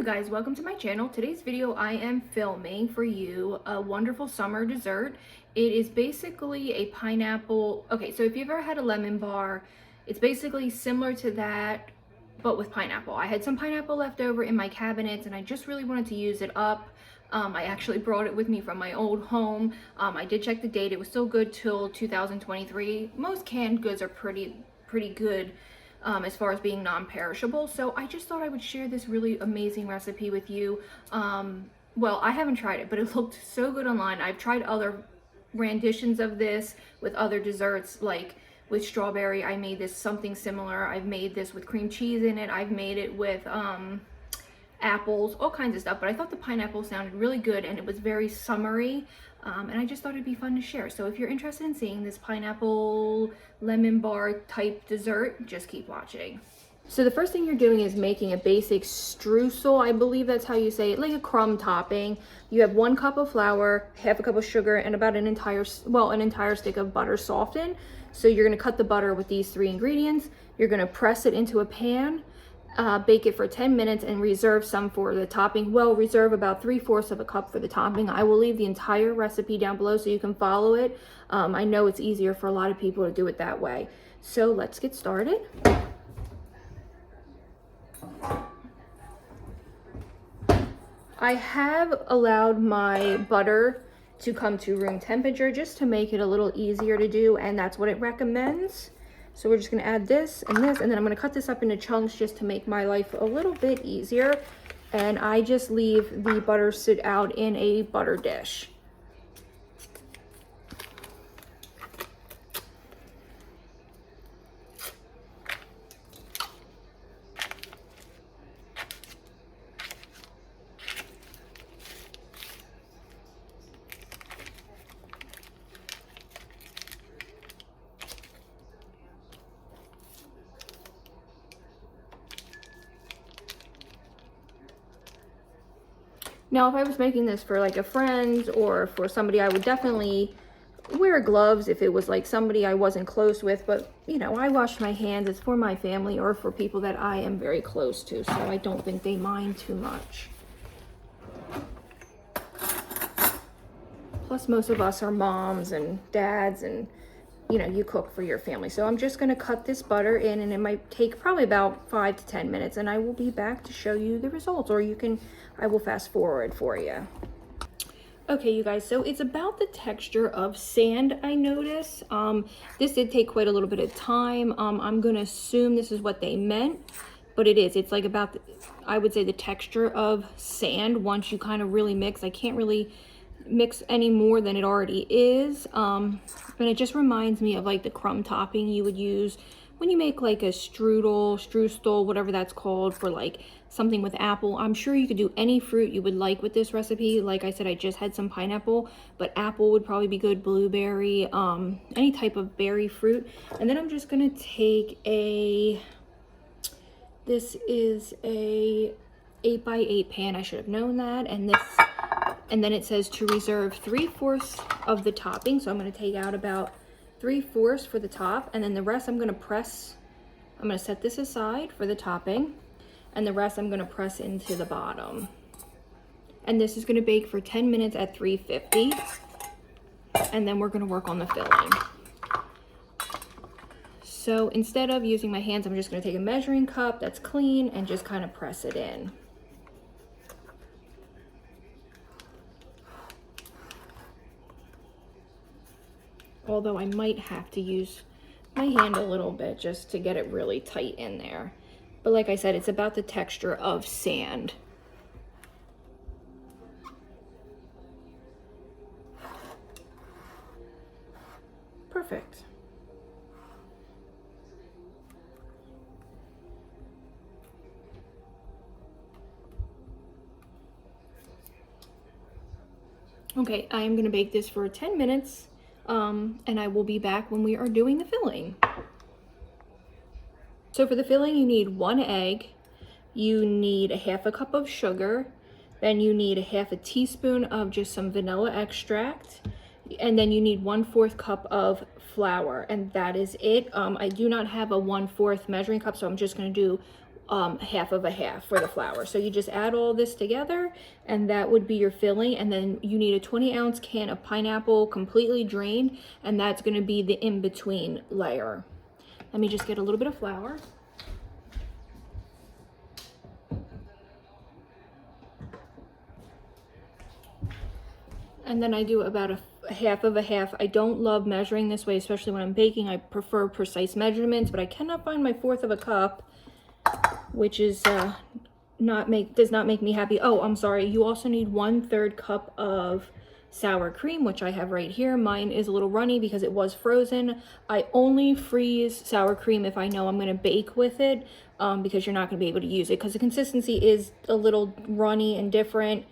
guys, welcome to my channel. Today's video I am filming for you a wonderful summer dessert. It is basically a pineapple. Okay, so if you've ever had a lemon bar, it's basically similar to that but with pineapple. I had some pineapple left over in my cabinets and I just really wanted to use it up. I actually brought it with me from my old home. I did check the date. It was still good till 2023. Most canned goods are pretty good as far as being non-perishable. So I just thought I would share this really amazing recipe with you. Well, I haven't tried it, but it looked so good online. I've tried other renditions of this with other desserts, like with strawberry. I made this something similar. I've made this with cream cheese in it. I've made it with apples, all kinds of stuff, but I thought the pineapple sounded really good and it was very summery, and I just thought it'd be fun to share. So if you're interested in seeing this pineapple lemon bar type dessert, just keep watching. So the first thing you're doing is making a basic streusel, I believe that's how you say it, like a crumb topping. You have 1 cup of flour, half a cup of sugar, and about an entire stick of butter softened. So you're going to cut the butter with these 3 ingredients. You're going to press it into a pan, bake it for 10 minutes and reserve some for the topping. Well, reserve about 3/4 of a cup for the topping. I will leave the entire recipe down below so you can follow it. I know it's easier for a lot of people to do it that way. So let's get started. I have allowed my butter to come to room temperature just to make it a little easier to do, and that's what it recommends. So we're just going to add this, and then I'm going to cut this up into chunks just to make my life a little bit easier. And I just leave the butter sit out in a butter dish. Now, if I was making this for like a friend or for somebody, I would definitely wear gloves if it was like somebody I wasn't close with. But, you know, I wash my hands. It's for my family or for people that I am very close to. So I don't think they mind too much. Plus, most of us are moms and dads and, you know, you cook for your family. So I'm just going to cut this butter in, and it might take probably about 5 to 10 minutes, and I will be back to show you the results, or I will fast forward for you. Okay, you guys, so it's about the texture of sand, I notice. This did take quite a little bit of time. I'm going to assume this is what they meant, but it is. It's like about, I would say, the texture of sand once you kind of really mix. I can't really mix any more than it already is, but it just reminds me of like the crumb topping you would use when you make like a streusel, whatever that's called, for like something with apple. I'm sure you could do any fruit you would like with this recipe. Like I said, I just had some pineapple, but apple would probably be good, blueberry, any type of berry fruit. And then I'm just gonna take this is a 8x8 pan. I should have known that. And then it says to reserve 3/4 of the topping. So I'm going to take out about 3/4 for the top, and then the rest I'm going to press. I'm going to set this aside for the topping, and the rest I'm going to press into the bottom. And this is going to bake for 10 minutes at 350, and then we're going to work on the filling. So instead of using my hands, I'm just going to take a measuring cup that's clean and just kind of press it in. Although I might have to use my hand a little bit just to get it really tight in there. But like I said, it's about the texture of sand. Perfect. Okay, I am going to bake this for 10 minutes. And I will be back when we are doing the filling. So for the filling, you need 1 egg, you need a 1/2 cup of sugar, then you need a 1/2 teaspoon of just some vanilla extract, and then you need 1/4 cup of flour, and that is it. I do not have a 1/4 measuring cup, so I'm just going to do half of a half for the flour. So you just add all this together and that would be your filling. And then you need a 20-ounce can of pineapple completely drained, and that's going to be the in-between layer. Let me just get a little bit of flour. And then I do about a half of a half. I don't love measuring this way, especially when I'm baking. I prefer precise measurements, but I cannot find my fourth of a cup, which is does not make me happy. Oh, I'm sorry. You also need 1/3 cup of sour cream, which I have right here. Mine is a little runny because it was frozen. I only freeze sour cream if I know I'm going to bake with it, because you're not going to be able to use it because the consistency is a little runny and different,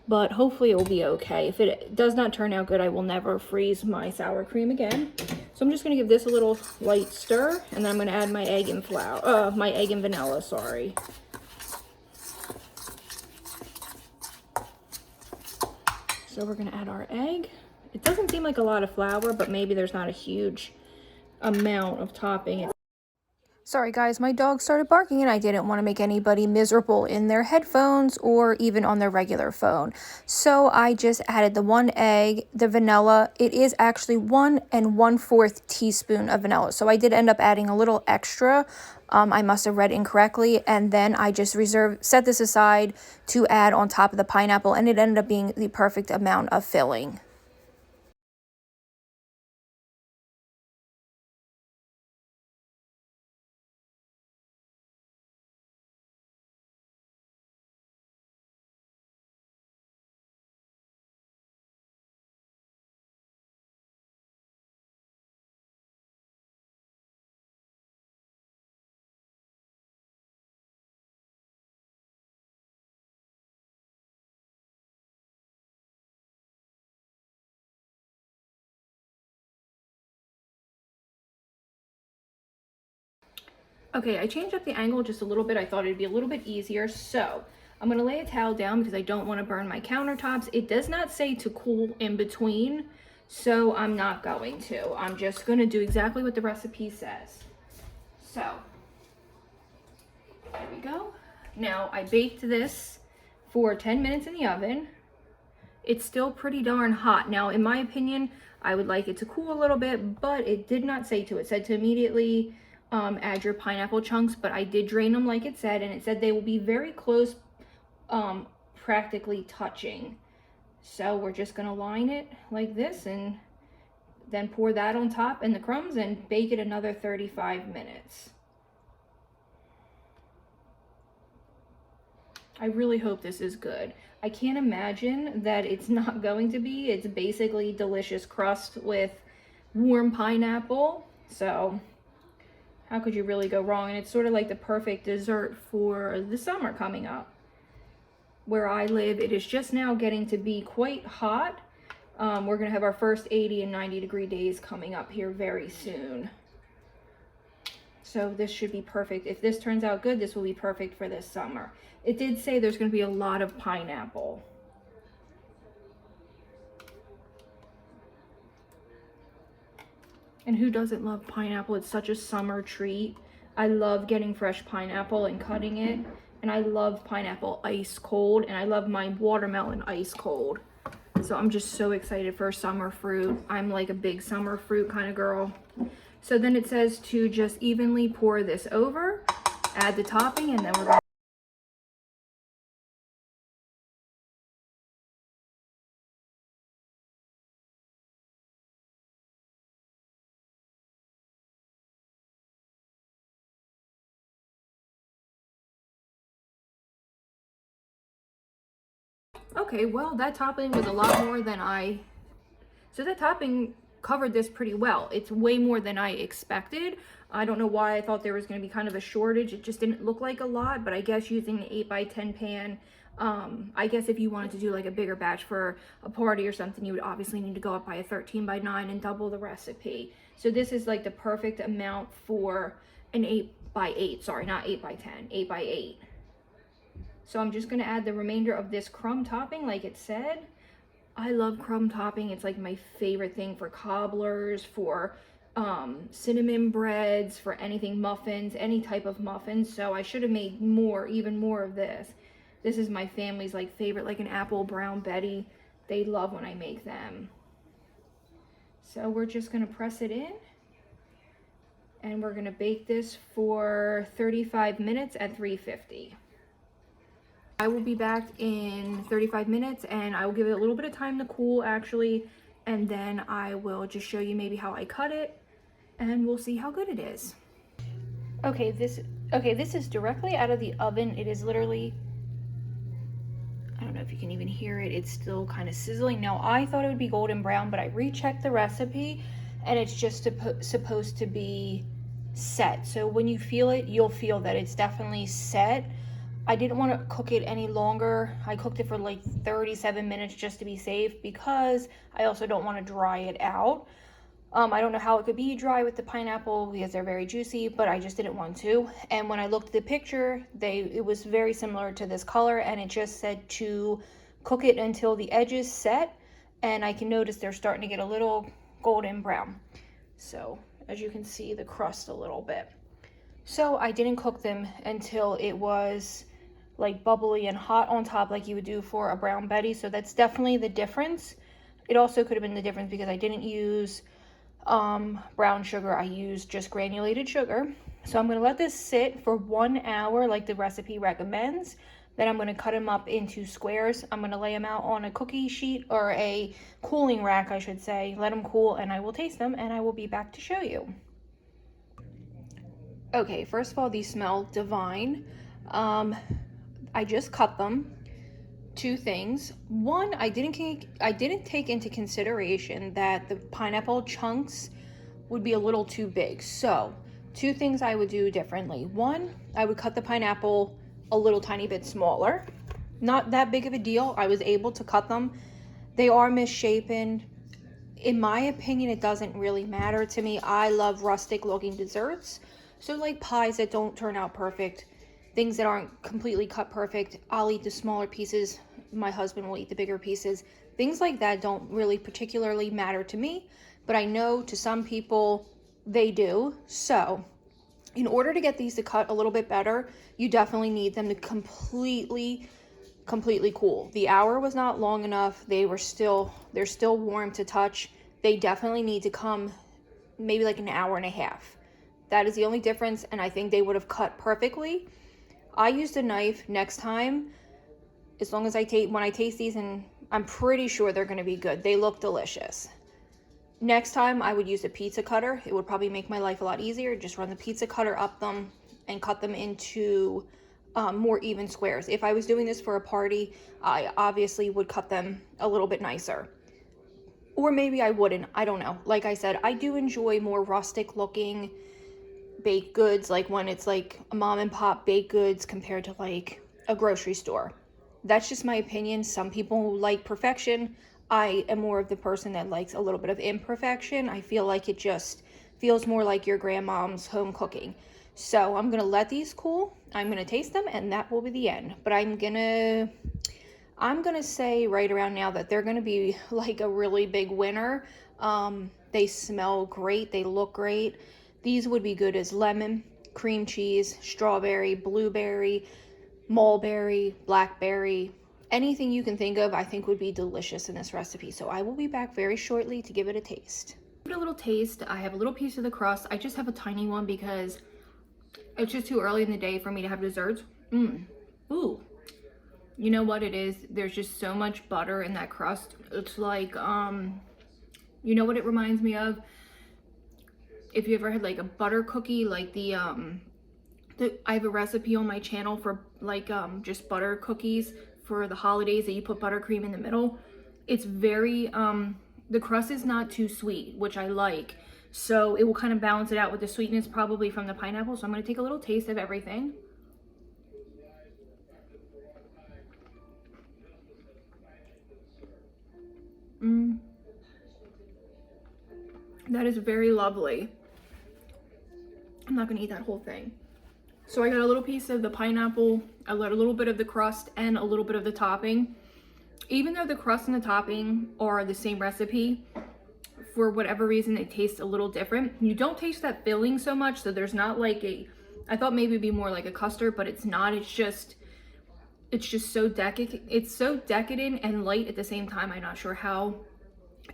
but hopefully it will be okay. If it does not turn out good, I will never freeze my sour cream again. So I'm just going to give this a little light stir, and then I'm going to add my egg and vanilla, sorry. So we're going to add our egg. It doesn't seem like a lot of flour, but maybe there's not a huge amount of topping. Sorry guys, my dog started barking and I didn't want to make anybody miserable in their headphones or even on their regular phone. So I just added the 1 egg, the vanilla. It is actually 1 1/4 teaspoon of vanilla. So I did end up adding a little extra. I must have read incorrectly. And then I just set this aside to add on top of the pineapple, and it ended up being the perfect amount of filling. Okay, I changed up the angle just a little bit. I thought it'd be a little bit easier. So I'm gonna lay a towel down because I don't wanna burn my countertops. It does not say to cool in between, so I'm not going to. I'm just gonna do exactly what the recipe says. So, there we go. Now I baked this for 10 minutes in the oven. It's still pretty darn hot. Now, in my opinion, I would like it to cool a little bit, but it did not say to. It said to immediately add your pineapple chunks, but I did drain them like it said, and it said they will be very close, practically touching. So we're just gonna line it like this and then pour that on top and the crumbs and bake it another 35 minutes. I really hope this is good. I can't imagine that it's not going to be. It's basically delicious crust with warm pineapple. So how could you really go wrong? And it's sort of like the perfect dessert for the summer coming up. Where I live, it is just now getting to be quite hot. We're gonna have our first 80 and 90 degree days coming up here very soon. So this should be perfect. If this turns out good, this will be perfect for this summer. It did say there's going to be a lot of pineapple. And who doesn't love pineapple? It's such a summer treat. I love getting fresh pineapple and cutting it. And I love pineapple ice cold. And I love my watermelon ice cold. So I'm just so excited for summer fruit. I'm like a big summer fruit kind of girl. So then it says to just evenly pour this over, add the topping, and then we're going to... Okay, well, that topping was a lot more than So that topping covered this pretty well. It's way more than I expected. I don't know why I thought there was going to be kind of a shortage. It just didn't look like a lot, but I guess using the 8x10 pan, I guess if you wanted to do like a bigger batch for a party or something, you would obviously need to go up by a 13x9 and double the recipe. So this is like the perfect amount for an 8x8, sorry, not 8x10, 8x8. So I'm just going to add the remainder of this crumb topping like it said. I love crumb topping. It's like my favorite thing for cobblers, for cinnamon breads, for anything, muffins, any type of muffins. So I should have made more, even more of this. This is my family's like favorite, like an apple brown Betty. They love when I make them. So we're just gonna press it in, and we're gonna bake this for 35 minutes at 350. I will be back in 35 minutes, and I will give it a little bit of time to cool actually, and then I will just show you maybe how I cut it, and we'll see how good it is. Okay, this is directly out of the oven. It is literally, I don't know if you can even hear it, it's still kind of sizzling. Now, I thought it would be golden brown, but I rechecked the recipe, and it's just supposed to be set. So when you feel it, you'll feel that it's definitely set. I didn't want to cook it any longer. I cooked it for like 37 minutes just to be safe, because I also don't want to dry it out. I don't know how it could be dry with the pineapple because they're very juicy, but I just didn't want to. And when I looked at the picture, it was very similar to this color, and it just said to cook it until the edges set, and I can notice they're starting to get a little golden brown. So as you can see, the crust a little bit. So I didn't cook them until it was like bubbly and hot on top, like you would do for a brown Betty. So that's definitely the difference. It also could have been the difference because I didn't use brown sugar. I used just granulated sugar. So I'm going to let this sit for 1 hour like the recipe recommends. Then I'm going to cut them up into squares. I'm going to lay them out on a cookie sheet, or a cooling rack I should say, let them cool, and I will taste them, and I will be back to show you. Okay, first of all, these smell divine. I just cut them. Two things. One, I didn't take into consideration that the pineapple chunks would be a little too big. So two things I would do differently. One, I would cut the pineapple a little tiny bit smaller. Not that big of a deal. I was able to cut them. They are misshapen. In my opinion, it doesn't really matter to me. I love rustic looking desserts. So like pies that don't turn out perfect, things that aren't completely cut perfect, I'll eat the smaller pieces. My husband will eat the bigger pieces. Things like that don't really particularly matter to me, but I know to some people they do. So in order to get these to cut a little bit better, you definitely need them to completely cool. The hour was not long enough. They're still warm to touch. They definitely need to come maybe like an hour and a half. That is the only difference, and I think they would have cut perfectly. I used a knife next time, as long as when I taste these, and I'm pretty sure they're going to be good. They look delicious. Next time I would use a pizza cutter. It would probably make my life a lot easier. Just run the pizza cutter up them and cut them into more even squares. If I was doing this for a party, I obviously would cut them a little bit nicer. Or maybe I wouldn't. I don't know. Like I said, I do enjoy more rustic looking baked goods, like when it's like a mom and pop baked goods compared to like a grocery store. That's just my opinion. Some people like perfection. I am more of the person that likes a little bit of imperfection. I feel like it just feels more like your grandmom's home cooking. So I'm gonna let these cool. I'm gonna taste them, and that will be the end. But I'm gonna say right around now that they're gonna be like a really big winner. They smell great. They look great. These would be good as lemon, cream cheese, strawberry, blueberry, mulberry, blackberry. Anything you can think of, I think would be delicious in this recipe. So I will be back very shortly to give it a taste. Give it a little taste. I have a little piece of the crust. I just have a tiny one because it's just too early in the day for me to have desserts. Ooh. You know what it is? There's just so much butter in that crust. It's like, you know what it reminds me of? If you ever had like a butter cookie, like I have a recipe on my channel for like just butter cookies for the holidays that you put buttercream in the middle. It's very, the crust is not too sweet, which I like. So it will kind of balance it out with the sweetness probably from the pineapple. So I'm going to take a little taste of everything. That is very lovely. I'm not going to eat that whole thing. So I got a little piece of the pineapple, I got a little bit of the crust, and a little bit of the topping. Even though the crust and the topping are the same recipe, for whatever reason, they taste a little different. You don't taste that filling so much, so there's not like a, I thought maybe it'd be more like a custard, but it's not. It's just so decadent. It's so decadent and light at the same time. I'm not sure how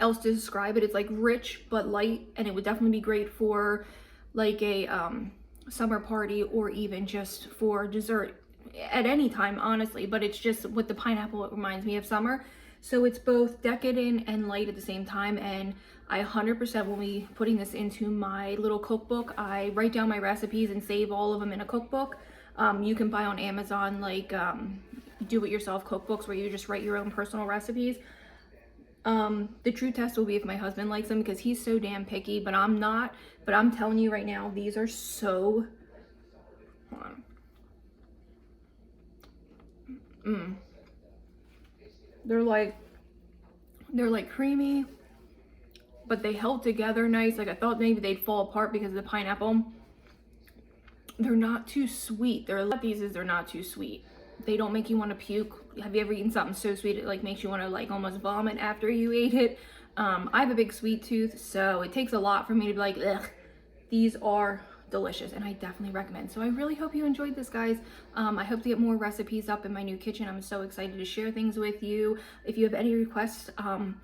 else to describe it. It's like rich but light, and it would definitely be great for like a summer party, or even just for dessert at any time, honestly. But it's just with the pineapple, it reminds me of summer. So it's both decadent and light at the same time, and I 100% will be putting this into my little cookbook. I write down my recipes and save all of them in a cookbook. You can buy on Amazon like do-it-yourself cookbooks where you just write your own personal recipes. The true test will be if my husband likes them, because he's so damn picky, but I'm not. But I'm telling you right now, these are so, hold on. They're like creamy, but they held together nice. Like I thought maybe they'd fall apart because of the pineapple. They're not too sweet. They're not too sweet. They don't make you want to puke. Have you ever eaten something so sweet it like makes you want to like almost vomit after you ate it? I have a big sweet tooth, so it takes a lot for me to be like, ugh. These are delicious, and I definitely recommend. So I really hope you enjoyed this, guys. I hope to get more recipes up in my new kitchen. I'm so excited to share things with you. If you have any requests, I'm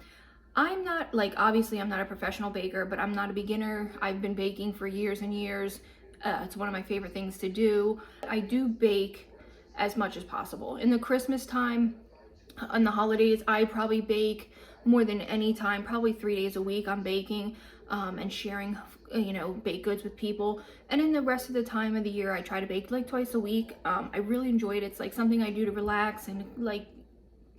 not like, obviously I'm not a professional baker, but I'm not a beginner. I've been baking for years and years. It's one of my favorite things to do. I do bake as much as possible. In the Christmas time, on the holidays, I probably bake more than any time, probably 3 days a week I'm baking and sharing, you know, baked goods with people. And in the rest of the time of the year, I try to bake like twice a week. I really enjoy it. It's like something I do to relax and like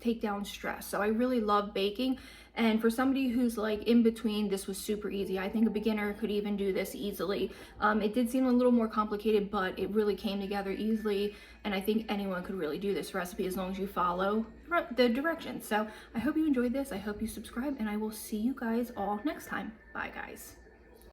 take down stress. So I really love baking. And for somebody who's like in between, this was super easy. I think a beginner could even do this easily. It did seem a little more complicated, but it really came together easily. And I think anyone could really do this recipe as long as you follow the directions. So I hope you enjoyed this. I hope you subscribe, and I will see you guys all next time. Bye, guys.